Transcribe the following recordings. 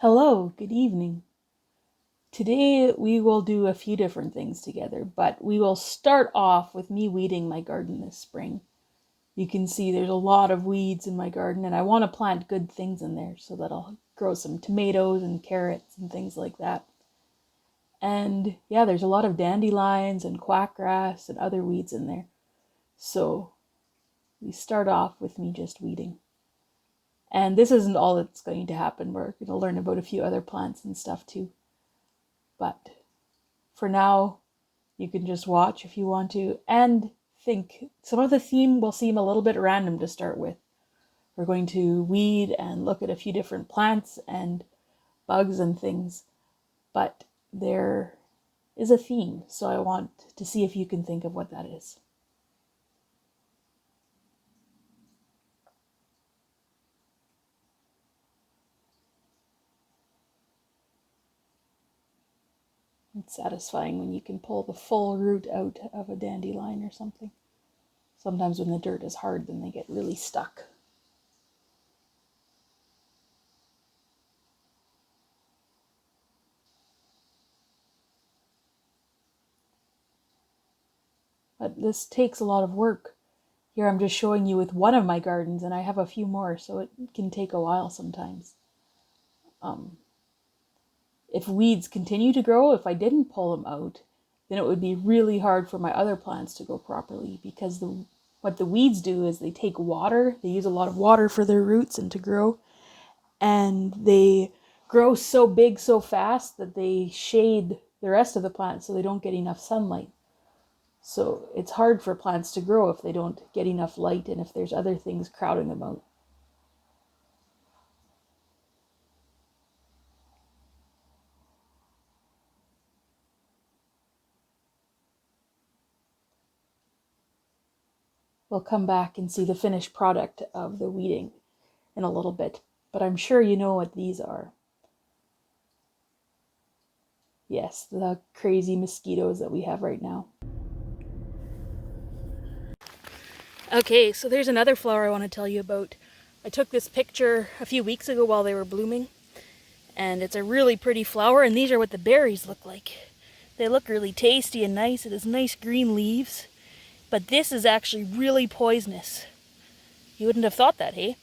Hello, good evening. Today we will do a few different things together, but we will start off with me weeding my garden this spring. You can see there's a lot of weeds in my garden, and I want to plant good things in there so that I'll grow some tomatoes and carrots and things like that. And yeah, there's a lot of dandelions and quackgrass and other weeds in there. So we start off with me just weeding. And this isn't all that's going to happen. We're going to learn about a few other plants and stuff too. But for now, you can just watch if you want to and think. Some of the theme will seem a little bit random to start with. We're going to weed and look at a few different plants and bugs and things, but there is a theme, so I want to see if you can think of what that is. It's satisfying when you can pull the full root out of a dandelion or something. Sometimes when the dirt is hard, then they get really stuck. But this takes a lot of work. Here I'm just showing you with one of my gardens, and I have a few more, so it can take a while sometimes. If weeds continue to grow, if I didn't pull them out, then it would be really hard for my other plants to grow properly, because what the weeds do is they take water, they use a lot of water for their roots and to grow, and they grow so big so fast that they shade the rest of the plant so they don't get enough sunlight. So it's hard for plants to grow if they don't get enough light and if there's other things crowding them out. We'll come back and see the finished product of the weeding in a little bit, but I'm sure you know what these are. Yes, the crazy mosquitoes that we have right now. Okay, so there's another flower I want to tell you about. I took this picture a few weeks ago while they were blooming, and it's a really pretty flower, and these are what the berries look like. They look really tasty and nice. It has nice green leaves, but this is actually really poisonous. You wouldn't have thought that, hey?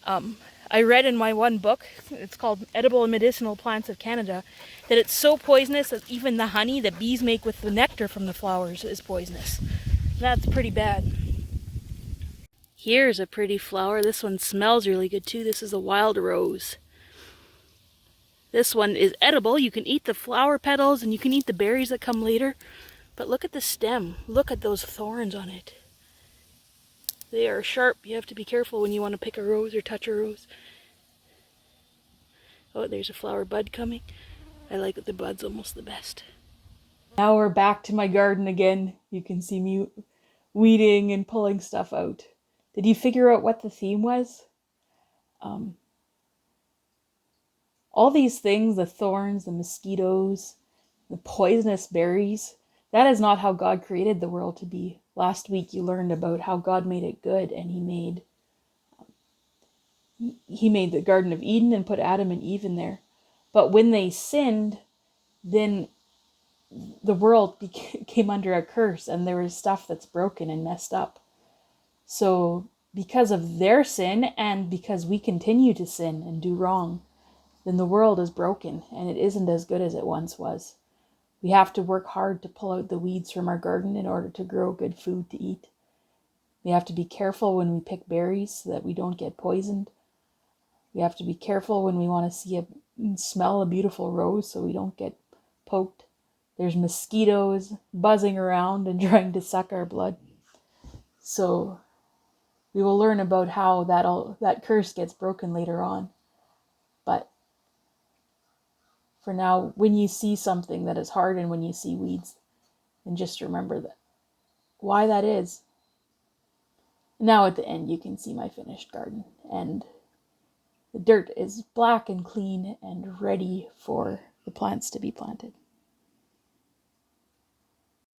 I read in my one book, it's called Edible and Medicinal Plants of Canada, that it's so poisonous that even the honey that bees make with the nectar from the flowers is poisonous. That's pretty bad. Here's a pretty flower. This one smells really good too. This is a wild rose. This one is edible. You can eat the flower petals and you can eat the berries that come later. But look at the stem. Look at those thorns on it. They are sharp. You have to be careful when you want to pick a rose or touch a rose. Oh, there's a flower bud coming. I like the buds almost the best. Now we're back to my garden again. You can see me weeding and pulling stuff out. Did you figure out what the theme was? All these things, the thorns, the mosquitoes, the poisonous berries, that is not how God created the world to be. Last week you learned about how God made it good, and He made the Garden of Eden and put Adam and Eve in there. But when they sinned, then the world came under a curse, and there was stuff that's broken and messed up. So because of their sin, and because we continue to sin and do wrong, then the world is broken and it isn't as good as it once was. We have to work hard to pull out the weeds from our garden in order to grow good food to eat. We have to be careful when we pick berries so that we don't get poisoned. We have to be careful when we want to smell a beautiful rose so we don't get poked. There's mosquitoes buzzing around and trying to suck our blood. So we will learn about how that curse gets broken later on. But for now, when you see something that is hard and when you see weeds, then just remember why that is. Now at the end, you can see my finished garden, and the dirt is black and clean and ready for the plants to be planted.